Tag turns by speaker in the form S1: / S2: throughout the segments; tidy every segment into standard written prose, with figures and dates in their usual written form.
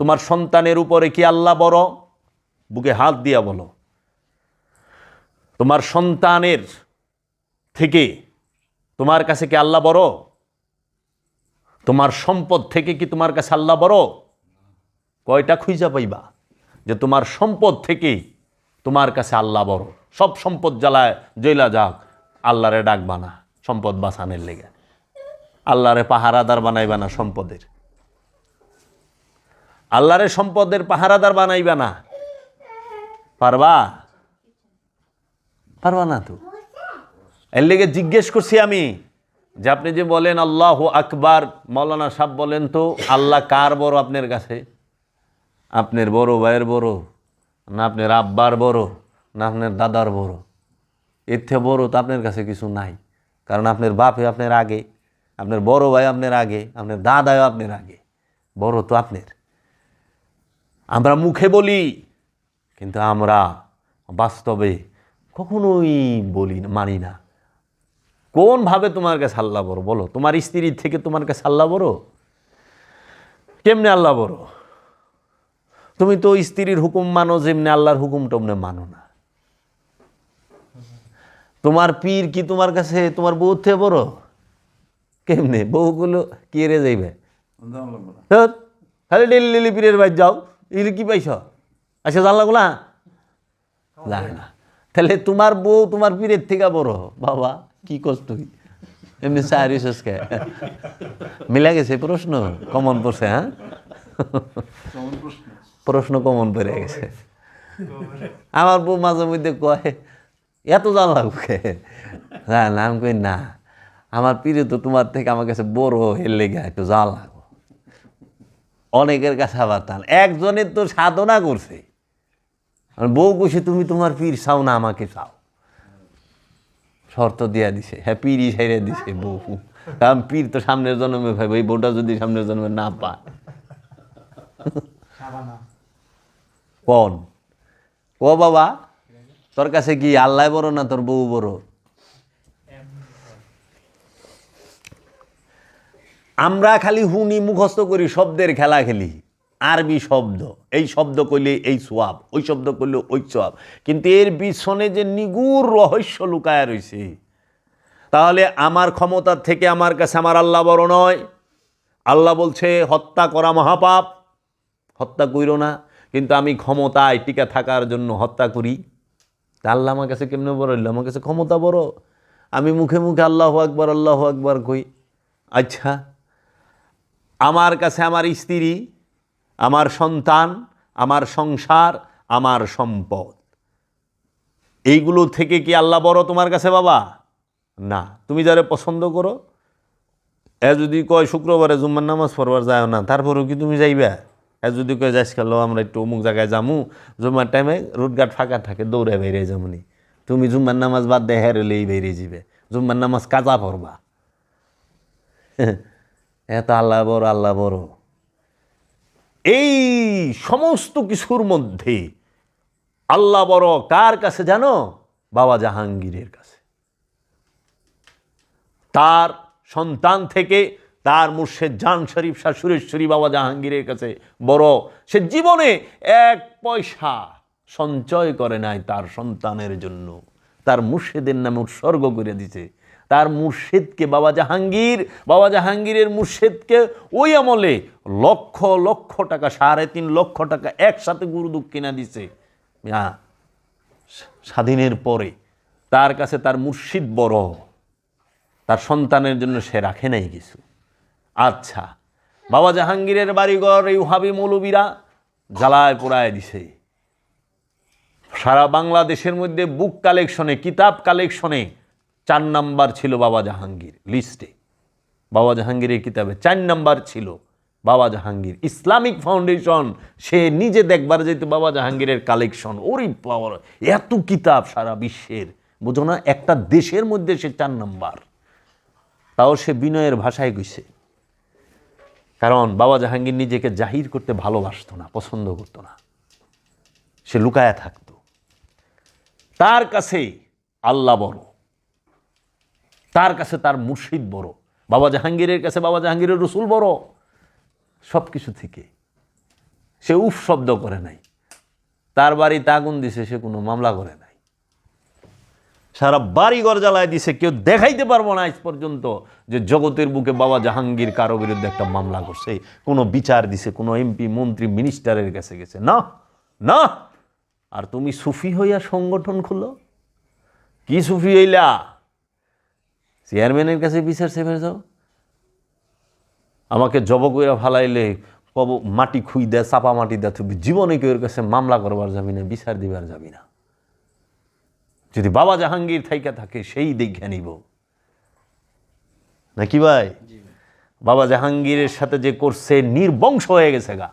S1: তোমার সন্তানের উপরে কি আল্লাহ বড়? বুকে হাত দিয়া বলো। তোমার সন্তানের থেকে তোমার কাছে কি আল্লাহ বড়? তোমার সম্পদ থেকে কি তোমার কাছে আল্লাহ বড়? কয়টা খুঁজা পাইবা যে তোমার সম্পদ থেকে তোমার কাছে আল্লাহ বড়? সব সম্পদ জ্বলা যাক, আল্লাহরে ডাকবা না সম্পদ বাঁচানোর লেগে। আল্লাহরে পাহারাদার বানাইবা না সম্পদের। আল্লাহরে সম্পদের পাহারাদার বানাইবা না। পারবা? পারবা না তো। এর লেগে জিজ্ঞেস করছি আমি যে আপনি যে বলেন আল্লাহু আকবার, মৌলানা সাহেব বলেন তো আল্লাহ কার বড় আপনার কাছে? আপনার বড় ভাইয়ের বড়, না আপনার আব্বার বড়, না আপনার দাদার বড়? এর থেকে বড় তো আপনার কাছে কিছু নাই। কারণ আপনার বাপে আপনার আগে, আপনার বড় ভাই আপনার আগে, আপনার দাদাও আপনার আগে। বড় তো আপনার। আমরা মুখে বলি, কিন্তু আমরা বাস্তবে কখনোই বলি না, মানি না। কোনভাবে তোমার কাছে আল্লাহ বড় বলো? তোমার স্ত্রীর থেকে তোমার কাছে আল্লাহ বড়? কেমনে আল্লাহ বড়? তুমি তো স্ত্রীর হুকুম মানো যেমনি আল্লাহর হুকুম টমনে মানো না। তোমার পীর কি তোমার কাছে তোমার বউ থেকে বড়? কেমনে? বউগুলো কে রে যাইবে? খালি ডেলি পীরের বাইর যাও, এগুলো কি পাইছ? আচ্ছা জানলাগুলা জানে না। তাহলে তোমার বউ তোমার পীরের থেকে বড়? বাবা কি কষ্ট, এমনি সারিসকে মিলা গেছে। প্রশ্ন কমন পড়ছে। হ্যাঁ, প্রশ্ন কমন পড়ে গেছে। আমার বউ মাঝে মধ্যে কয় এত জানলা কে? না আমি কই না, আমার পীরে তো তোমার থেকে আমার কাছে বড়, এর লেগে একটু জানলা। অনেকের কাছে আবার টান। একজনের তো সাধনা করছে, বউ কইছে তুমি তোমার পীর চাও না আমাকে চাও, শর্ত দিয়া দিছে। হ্যাঁ, পীরই ছেড়ে দিছে বউ। কারণ পীর তো সামনের জন্মে ভাই, এই বউটা যদি সামনের জন্মে না পায়। কোন ও বাবা, তোর কাছে কি আল্লাহ বড় না তোর বউ বড়? আমরা খালি হুনি মুখস্থ করি, শব্দের খেলা খেলি। আরবি শব্দ, এই শব্দ কইলে এই সোয়াব, ওই শব্দ কইলে ওই সোয়াব, কিন্তু এর পিছনে যে নিগুড় রহস্য লুকায় রয়েছে। তাহলে আমার ক্ষমতার থেকে আমার কাছে আমার আল্লাহ বড় নয়। আল্লাহ বলছে হত্যা করা মহাপাপ, হত্যা কইরো না, কিন্তু আমি ক্ষমতায় টিকে থাকার জন্য হত্যা করি। তা আল্লাহ আমার কাছে কেমনে বড় হইল? আমার কাছে ক্ষমতা বড়। আমি মুখে মুখে আল্লাহু আকবার কই। আচ্ছা, আমার কাছে আমার স্ত্রী, আমার সন্তান, আমার সংসার, আমার সম্পদ, এইগুলো থেকে কি আল্লাহ বড় তোমার কাছে বাবা? না। তুমি যারা পছন্দ করো, এ যদি কয় শুক্রবারে জুম্মার নামাজ পড়বার যায় না, তারপরেও কি তুমি যাইবা? এ যদি কয় যাইস খেলো আমরা একটু অমুক জায়গায় যামু, জুম্মার টাইমে রোডঘাট ফাঁকা থাকে, দৌড়ে বেরিয়ে যামনি, তুমি জুম্মার নামাজ বাদ দিয়ে হেরেলেই বেরিয়ে যাবে। জুম্মার নামাজ কাজা পড়বা। এত আল্লাহ বড়, আল্লাহ বড়। এই সমস্ত কিছুর মধ্যে আল্লাহ বড় কার কাছে জানো? বাবা জাহাঙ্গীরের কাছে। তার সন্তান থেকে তার মুর্শেদ জান শরীফ শাহ সুরেশ্বরী বাবা জাহাঙ্গীরের কাছে বড়। সে জীবনে এক পয়সা সঞ্চয় করে নাই তার সন্তানের জন্য, তার মুর্শেদের নামে উৎসর্গ করে দিছে। তার মুর্শেদকে বাবা জাহাঙ্গীরের মুর্শেদকে ওই আমলে লক্ষ লক্ষ টাকা, 3.5 লক্ষ টাকা একসাথে গুরুদুক কিনা দিছে। স্বাধীনের পরে তার কাছে তার মুর্শিদ বড়, তার সন্তানের জন্য সে রাখে নাই কিছু। আচ্ছা, বাবা জাহাঙ্গীরের বাড়িঘর এই ওহাবি মৌলবীরা জ্বালায় পোড়ায় দিছে। সারা বাংলাদেশের মধ্যে বুক কালেকশনে, কিতাব কালেকশনে 4 নাম্বার ছিল বাবা জাহাঙ্গীর লিস্টে। বাবা জাহাঙ্গীরের কিতাবে 4 নাম্বার ছিল বাবা জাহাঙ্গীর। ইসলামিক ফাউন্ডেশন সে নিজে দেখবার যেত বাবা জাহাঙ্গীরের কালেকশন। ওরে পাওয়ার এত কিতাব সারা বিশ্বের, বুঝো না, একটা দেশের মধ্যে সে 4 নাম্বার। তাও সে বিনয়ের ভাষায় কইছে, কারণ বাবা জাহাঙ্গীর নিজেকে জাহির করতে ভালোবাসতো না, পছন্দ করতো না, সে লুকায়া থাকতো। তার কাছে আল্লাহ বড়, তার কাছে তার মুর্শিদ বড়, বাবা জাহাঙ্গীরের কাছে বাবা জাহাঙ্গীরের রসুল বড়, সব কিছু থেকে। সে উফ শব্দ করে নাই, তার বাড়িতে আগুন দিছে, সে কোনো মামলা করে নাই। সারা বাড়িঘর জ্বালায় দিছে, কেউ দেখাইতে পারবো না আজ পর্যন্ত যে জগতের বুকে বাবা জাহাঙ্গীর কারো বিরুদ্ধে একটা মামলা করছে, কোনো বিচার দিছে, কোনো এমপি মন্ত্রী মিনিস্টারের কাছে গেছে, না না। আর তুমি সুফি হইয়া সংগঠন খুলো, কি সুফি হইলা? চেয়ারম্যানের কাছে বিচার চেপে যাও, আমাকে জব কইরা ফালাইলে কব মাটি খুই দেয়, চাপা মাটি দেয়, তুমি জীবনে কেউ কাছে মামলা করবার যাবি না, বিচার দিবার যাবি না। যদি বাবা জাহাঙ্গীর থাইকা থাকে সেই দেখে নিব নাকি ভাই? বাবা জাহাঙ্গীরের সাথে যে করছে নির্বংশ হয়ে গেছে গা,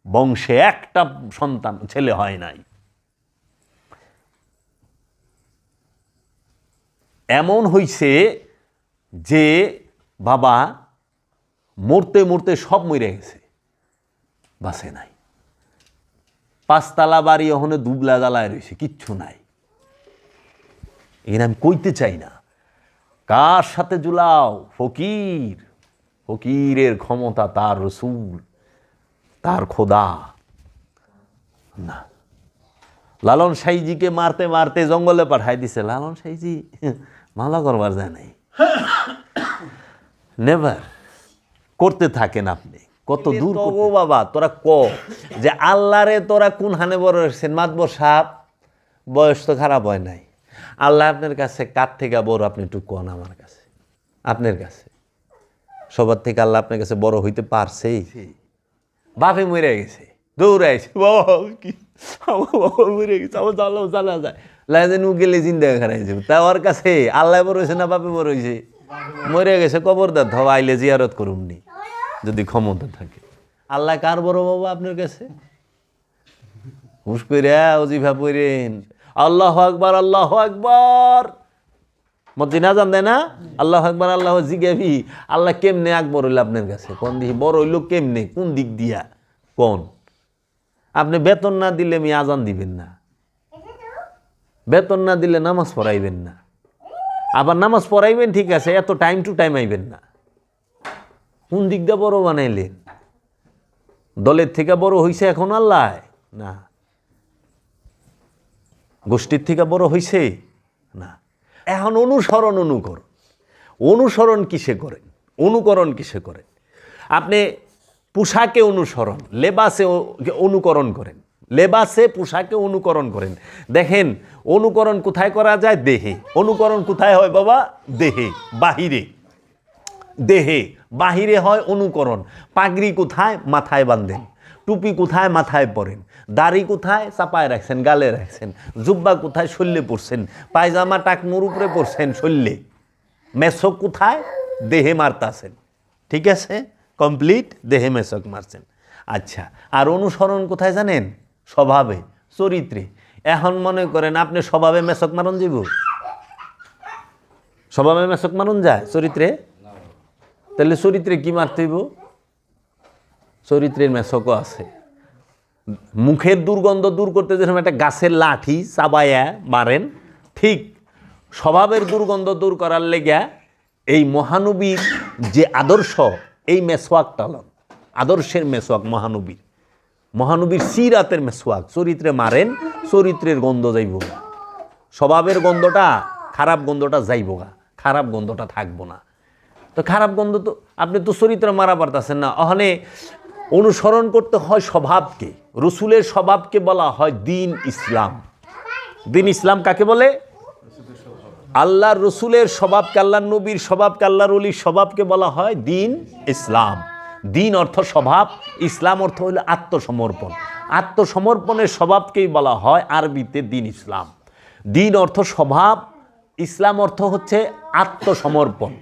S1: বংশে একটা সন্তান ছেলে হয় নাই। এমন হইছে যে বাবা মরতে মরতে সব মরে গেছে, বাসে নাই। 5 তালা বাড়ি ওখানে দুবলা জ্বালায় রয়েছে, কিচ্ছু নাই। এখানে আমি কইতে চাই না কার সাথে জুলাও, ফকির, ফকিরের ক্ষমতা তার রসুল, তার খোদা না। লালন সাইজিকে মারতে মারতে জঙ্গলে পাঠাই দিছে, লালন সাইজি মামলা করবার যায় নাই। নেভার। করতে থাকেন আপনি, কত দূর ও বাবা। তোরা ক যে আল্লাহরে তোরা কোন হানে বড় হয়েছেন? মাতবর সাপ, বয়স তো খারাপ হয় নাই। আল্লাহ আপনার কাছে কার থেকে বড়? আপনি একটু কন আমার কাছে, আপনার কাছে সবার থেকে আল্লাহ আপনার কাছে বড় হইতে পারছে? বাপে মরে গেছে, দৌড়াইছে, বাবা কি মরে গেছে, আমার জানলাম জানা যায় লাইন গেলে চিন্তা খারাই যাবে। তা ওর কাছে আল্লাহ বড় হয়েছে না বাপে বড় হয়েছে? মরে গেছে, কবরদার ধ আইলে জিয়ারত করুমনি যদি ক্ষমতা থাকে। আল্লাহ কার বড় বাবা আপনার কাছে? হুশ করে অজিফা পড়েন, আল্লাহ আকবার, আল্লাহ আকবার। মদিনা জান দেয় না, আল্লাহ আকবার, আল্লাহ জিজ্ঞাবি আল্লাহ কেমনে আকবর হইল আপনার কাছে? কোন দিকে বড় হইল? কেমনে? কোন দিক দিয়া? কোন? আপনি বেতন না দিলে আমি আজান দিবেন না, বেতন না দিলে নামাজ পড়াইবেন না, আবার নামাজ পড়াইবেন ঠিক আছে, এত টাইম টু টাইম আইবেন না। কোন দিক দিয়ে বড় বানাইলেন? দলের থেকে বড় হইছে এখন আল্লাহ? না। গোষ্ঠীর থেকে বড় হইছে? না। এখন অনুসরণ, অনুকরণ। অনুসরণ কিসে করেন? অনুকরণ কিসে করেন? আপনি পোশাকে অনুসরণ, লেবাসে অনুকরণ করেন, লেবাসে পোশাকে অনুকরণ করেন। দেখেন অনুকরণ কোথায় করা যায়? দেহে। অনুকরণ কোথায় হয় বাবা? দেহে, বাহিরে। দেহে, বাহিরে হয় অনুকরণ। পাগড়ি কোথায়? মাথায় বাঁধেন। টুপি কোথায়? মাথায় পরেন। দাড়ি কোথায়? চাপায় রাখছেন, গালে রাখছেন। জুব্বা কোথায়? শল্যে পরছেন। পায়জামা টাকনুর উপরে পরছেন, শল্যে। মেসক কোথায়? দেহে মারতাছেন। ঠিক আছে, কমপ্লিট, দেহে মেসক মারছেন। আচ্ছা, আর অনুসরণ কোথায় জানেন? স্বভাবে, চরিত্রে। এখন মনে করেন আপনি স্বভাবে মেসক মারণ যাব? স্বভাবে মেসক মারণ যায়? চরিত্রে? তাহলে চরিত্রে কি মারতে হইব? চরিত্রের মেসকও আছে। মুখের দুর্গন্ধ দূর করতে যেরকম একটা গাছের লাঠি চাবাইয়া মারেন, ঠিক স্বভাবের দুর্গন্ধ দূর করার লেগা এই মহানবীর যে আদর্শ, এই মেসওয়াকটা লন, আদর্শের মেসওয়াক মহানবীর, মহানবীর সিরাতের মেসওয়াক। চরিত্রে মারেন, চরিত্রের গন্ধ যাইব গা, স্বভাবের গন্ধটা, খারাপ গন্ধটা যাইব গা, খারাপ গন্ধটা থাকবো না। তো খারাপ গন্ধ তো আপনি তো চরিত্র মারা পারতেছেন না। ওখানে অনুসরণ করতে হয় স্বভাবকে। রসুলের স্বভাবকে বলা হয় দিন ইসলাম। দিন ইসলাম কাকে বলে? আল্লাহর রসুলের স্বভাবকে, আল্লাহর নবীর স্বভাবকে, আল্লাহর ওলির স্বভাবকে বলা হয় দিন ইসলাম। দিন অর্থ স্বভাব, ইসলাম অর্থ হলো আত্মসমর্পণ। আত্মসমর্পণের স্বভাবকেই বলা হয় আরবিতে দিন ইসলাম। দিন অর্থ স্বভাব, ইসলাম অর্থ হচ্ছে আত্মসমর্পণ।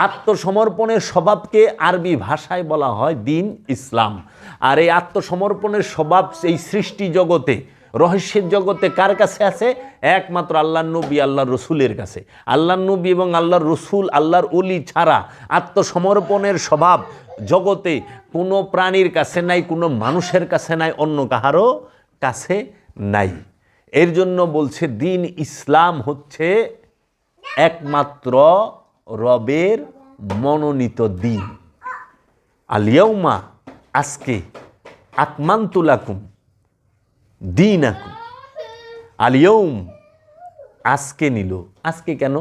S1: আত্মসমর্পণের স্বভাবকে আরবি ভাষায় বলা হয় দিন ইসলাম। আর এই আত্মসমর্পণের স্বভাব এই সৃষ্টি জগতে, রহস্যের জগতে কার কাছে আছে? একমাত্র আল্লাহর নবী, আল্লাহর রসুলের কাছে। আল্লাহর নবী এবং আল্লাহর রসুল, আল্লাহর ওলি ছাড়া আত্মসমর্পণের স্বভাব জগতে কোনো প্রাণীর কাছে নাই, কোনো মানুষের কাছে নাই, অন্য কাহারও কাছে নাই। এর জন্য বলছে দিন ইসলাম হচ্ছে একমাত্র রবের মনোনীত দিন। আল ইয়াউমা, আজকে আকমানতু লাকুম দীনাকুম আল-ইয়াউম, আজকে নিল। আজকে কেন?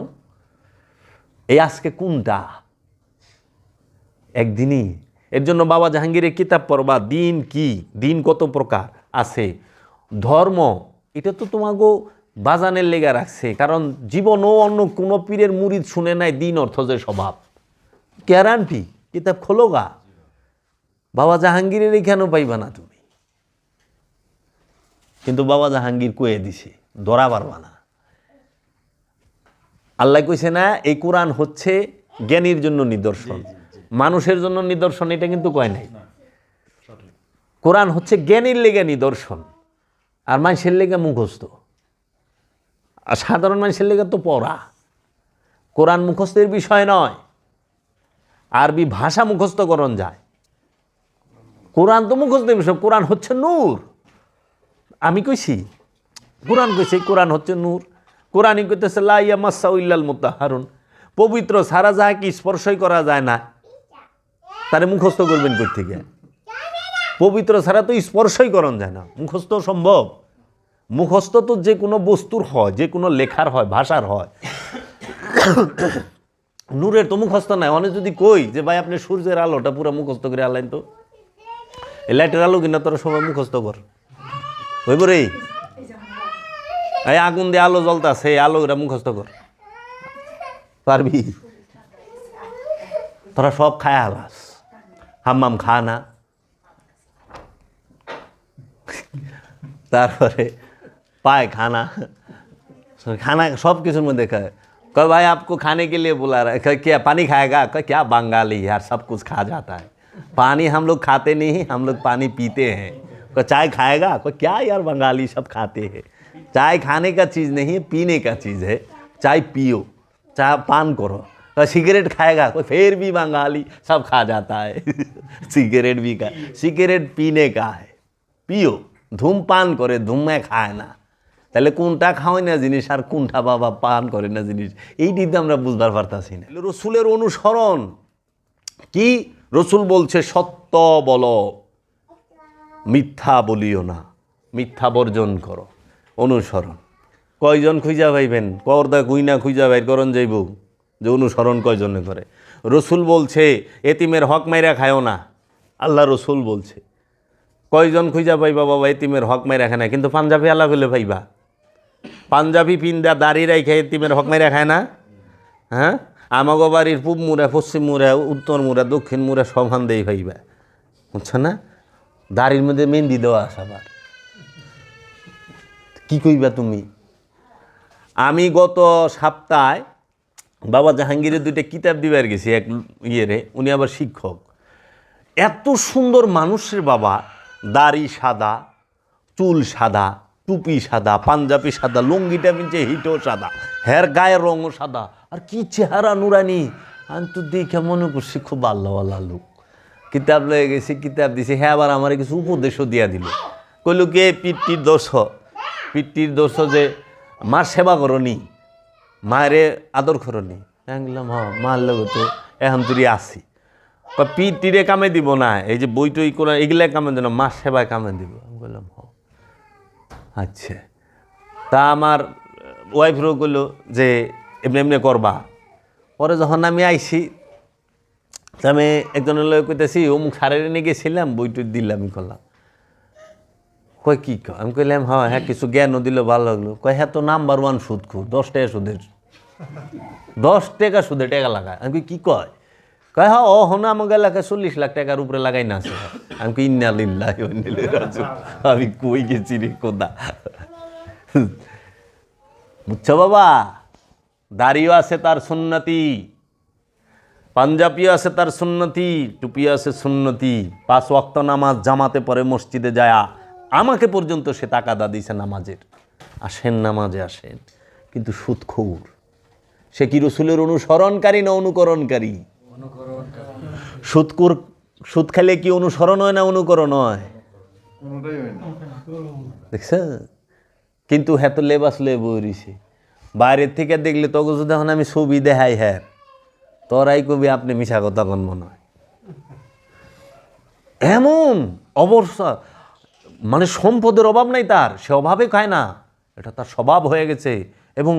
S1: এই আজকে কোনটা? একদিনই। এর জন্য বাবা জাহাঙ্গীরের কিতাব পড়বা, দিন কি, দিন কত প্রকার আছে। ধর্ম এটা তো তোমাকে বাজানের লেগে রাখছে, কারণ জীবনও অন্য কোনো পীরের মুরিদ শুনে নাই দিন অর্থ যে স্বভাব। গ্যারান্টি, কিতাব খোলো গা, বাবা জাহাঙ্গীরের এখানেও পাইবা না তুমি। কিন্তু বাবা জাহাঙ্গীর কয়ে দিছে, ধরা পারবা না। আল্লাহ কইছে না এই কোরআন হচ্ছে জ্ঞানীর জন্য নিদর্শন, মানুষের জন্য নিদর্শন, এটা কিন্তু কয় নাই। কোরআন হচ্ছে জ্ঞানীর লেগে নিদর্শন, আর মানুষের লেগে মুখস্থ। আর সাধারণ মানুষের লেগে তো পড়া। কোরআন মুখস্থের বিষয় নয়, আরবি ভাষা মুখস্থকরণ যায়। কোরআন তো মুখস্থের বিষয়, কোরআন হচ্ছে নূর। আমি কইছি কোরআন কইছি কোরআন হচ্ছে নূর। কোরআনই কইতেছে লা ইয়ামাসসাহু ইল্লাল মুতাহহারুন, পবিত্র সারা যাকে স্পর্শই করা যায় না, তারে মুখস্থ করবেন কই থেকে? পবিত্র ছাড়া তো স্পর্শই করণ যায় না, মুখস্থ সম্ভব? মুখস্থ তো যে কোনো বস্তুর হয়, যে কোনো লেখার হয়, ভাষার হয়। নূরের তো মুখস্থ নাই। অনেক যদি কই যে ভাই আপনি সূর্যের আলোটা পুরো মুখস্থ করে আনলেন, তো এই লাইটের আলো কিনা তোরা সবাই মুখস্থ কর, হইব রে? এই আগুন দিয়ে আলো জ্বলতাছে, এই আলো এটা মুখস্থ কর, পারবি? তোরা সব খায় আলাস, হাম্মাম খা না, তারপরে পায়খানা, खाना सब किस में देखा है। कह भाई आपको खाने के लिए बुला रहा है, कह क्या पानी खाएगा? कह क्या बंगाली यार सब कुछ खा जाता है, पानी हम लोग खाते नहीं, हम लोग पानी पीते हैं। कह चाय खाएगा? कह क्या यार बंगाली सब खाते हैं, चाय खाने का चीज़ नहीं है, पीने का चीज़ है, चाय पियो, चाय पान करो। कह सिगरेट खाएगा? कोई फिर भी बंगाली सब खा जाता है। सिगरेट भी का, सिगरेट पीने का है, पियो, धूमपान करे, धूमे खाए ना। তাহলে কোনটা খাওয়াই না জিনিস আর কোনটা বাবা পান করে না জিনিস, এই দিকটা আমরা বুঝবার পারতাছি না। রসুলের অনুসরণ কি? রসুল বলছে সত্য বলো, মিথ্যা বলিও না, মিথ্যা বর্জন করো। অনুসরণ কয়জন খুঁজা পাইবেন? করদা কুইনা খুঁজা বাইর করন যাইব যে অনুসরণ কয়জনে করে। রসুল বলছে এতিমের হক মাইরা খায়ও না, আল্লাহ রসুল বলছে। কয়জন খুঁজা পাইবা বাবা এতিমের হক মাইরা খায় না? কিন্তু পাঞ্জাবি আল্লাহ হলে পাইবা, পাঞ্জাবি পিন্দা দাড়ি রাইখে এতিমের হক মাইরা খায় না? হ্যাঁ, আমাগো বাড়ির পূব মুড়া, পশ্চিম মুড়া, উত্তর মুড়া, দক্ষিণ মুড়া সমান দেই ভাইবা, বুঝছো না? দাড়ির মধ্যে মেহেন্দি দেওয়া আছে আবার, কি কইবা তুমি? আমি গত সপ্তাহে বাবা জাহাঙ্গীরের দুইটা কিতাব দিবার গেছি, এক ইয়েরে, উনি আবার শিক্ষক। এত সুন্দর মানুষের বাবা, দাড়ি সাদা, চুল সাদা, টুপি সাদা, পাঞ্জাবি সাদা, লুঙ্গিটা পিনছে হিটও সাদা, হের গায়ের রঙও সাদা, আর কি চেহারা নুরানি। আমি তো দেখে মনে করছি খুব আল্লাহওয়ালা লোক। কিতাব লয়ে গেছি, কিতাব দিছি, হ্যাঁ আবার আমার কিছু উপদেশও দিয়া দিল। কইল কে পিতৃর দোষ, পিতৃর দোষ যে মার সেবা করনি, মায়েরে আদর করনি। আমি বললাম হ্যাঁ মার লোক তো এখন তুই আসি, পিতৃরে কামে দিব না, এই যে বই টই করে এগুলা কামে দিব না, মার সেবায় কামে দিব। আমি বললাম হ আচ্ছা। তা আমার ওয়াইফরও কইল যে এমনি এমনি করবা। পরে যখন আমি আইসি, আমি একজনের লোক কইতেছি অমুক সারের নিয়ে গেছিলাম, বই টই দিলাম, আমি করলাম। কয় কী কয়? আমি কইলাম হ্যাঁ হ্যাঁ কিছু জ্ঞানও দিল, ভালো লাগলো। কয় হ্যাঁ তো নাম্বার 1 সুদখোর, 10 টাকা সুদের, 10 টাকা সুদে টাকা লাগায়। আমি কি কয়? কয় হ্যাঁ ও হনা আমাকে এলাকায় 40 লাখ টাকার উপরে লাগাই না আছে। আমি কি ইন্না লিল্লাহি ওয়া ইন্না ইলাইহি রাজিউন, আমি কই গেছি রে কোদা। বুঝছো বাবা, দাড়িও আছে তার সুন্নতি, পাঞ্জাবিও আছে তার সুন্নতি, টুপিও আছে সুন্নতি, 5 ওয়াক্ত নামাজ জামাতে পড়ে মসজিদে যায়, আমাকে পর্যন্ত সে তাকাদা দিছে নামাজের, আসেন নামাজে আসেন। কিন্তু সুদখোর, সে কি রসুলের অনুসরণকারী না অনুকরণকারী? সুদখোর, সুদ খেলে কি অনুসরণ হয় না অনুকরণ হয়? দেখছ? কিন্তু হ্যাঁ তো লেবাস লে বইছে, বাইরের থেকে দেখলে তখন যদি এখন আমি ছবি দেখাই, হ্যাঁ তোরাই কবি আপনি মিশা কথা কন মনে হয়। এমন অবস্থা, মানে সম্পদের অভাব নাই তার, সে অভাবে খায় না, এটা তার স্বভাব হয়ে গেছে। এবং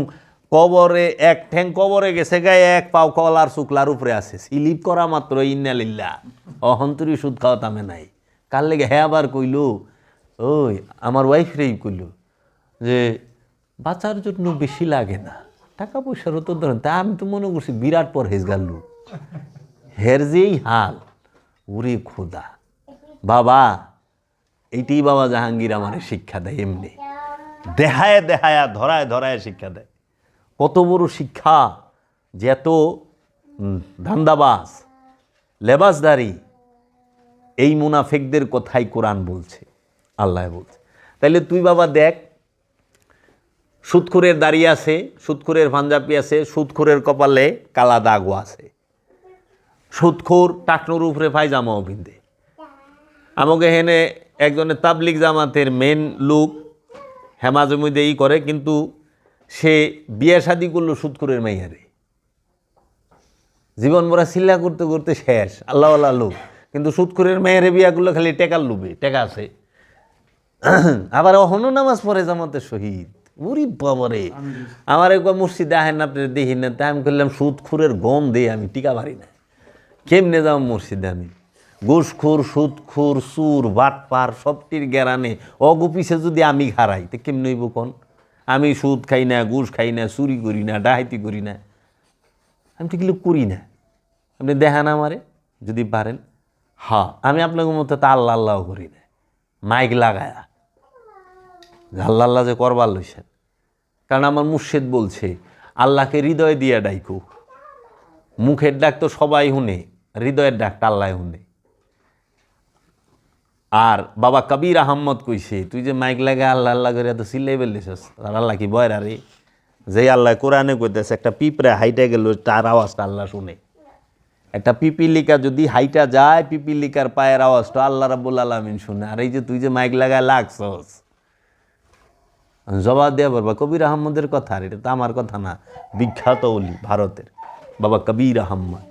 S1: কবরে এক ঠ্যাং কবরে গেছে গায়ে, এক পাও কলার শুক্লার উপরে আছে, স্লিপ করা মাত্র ইন্নালিল্লাহ অহন্তরি সুদ খাওয়া তামে নাই। কার লেগে হ্যাঁ আবার কইল, ওই আমার ওয়াইফ রেই কইল যে বাঁচার জন্য বেশি লাগে না, টাকা পয়সারও তো ধরেন। তা আমি তো মনে করছি বিরাট পরহেজ গাল্লু, হের যেই হাল, ওরে খোদা। বাবা এইটাই বাবা জাহাঙ্গীর আমার শিক্ষা দেয়, এমনি দেহায় দেহায়া ধরায় ধরায় শিক্ষা দেয়। কত বড় শিক্ষা যে এত ধান্দাবাজ লেবাসদারি, এই মুনাফেকদের কথাই কোরআন বলছে, আল্লাহ বলছে। তাইলে তুই বাবা দেখ, সুদখোরের দাড়ি আছে, সুদখোরের পাঞ্জাবি আছে, সুদখোরের কপালে কালা দাগও আছে, সুদখোর টাকনোর উপরে পায়জামাও পিন্ধে। আমাকে হেনে একজনের তাবলিগ জামাতের মেন লোক হেমাজে মধ্যে ই করে, কিন্তু সে বিয়ে শাদি করলো সুদখোরের মাইয়ারে, জীবন ভরা চিল্লা করতে করতে শেষ, আল্লাহ আল্লাহ লোক, কিন্তু সুদখোরের মেয়েরে বিয়া করলো খালি টেকার লোভে, টেকা আছে। আবার অহনো নামাজ পড়ে জামাতের শহীদ, উরি বাবারে। আমার একবার মসজিদে আহেন আপনি দেখি না, তাই আমি করলাম সুদখোরের গম দিয়ে আমি টিকা পারি না, কেমনে যাও মসজিদে আমি? ঘুষখোর, সুদখোর, চুর, বাটপার সবটির গেরানে অগুপিসে যদি আমি হারাই তো কেমনে হইব কোন? আমি সুদ খাই না, ঘুষ খাই না, চুরি করি না, ডাহাতি করি না, আমি তো এগুলো করি না। আপনি দেখান আমারে যদি পারেন। হ্যাঁ, আমি আপনাকে মতো তা আল্লাহ আল্লাহ করি না, মাইক লাগায়া আল্লাহ আল্লাহ যে করবার লইছেন। কারণ আমার মুর্শিদ বলছে আল্লাহকে হৃদয় দিয়ে ডাইকো, মুখের ডাক তো সবাই শুনে, হৃদয়ের ডাকটা আল্লাহ শুনে। আর বাবা কবির আহম্মদ কইছে, তুই যে মাইক লাগে আল্লাহ আল্লাহ করে এত চিল্লাই বেলছিস, আর আল্লাহ কি বয়রা রে? যে আল্লাহ কোরআনে কইতেছে একটা পিঁপড়া হাইটা গেল, তার আওয়াজটা আল্লাহ শুনে। একটা পিপিলিকা যদি হাইটা যায়, পিপিলিকার পায়ের আওয়াজটা আল্লাহ রাব্বুল আলামিন শুনে। আর এই যে তুই যে মাইক লাগায় লাগছস, জবাব দেওয়া পারবা কবির আহম্মদের কথা, আর এটা তো আমার কথা না, বিখ্যাত ওলি ভারতের বাবা কবির আহম্মদ।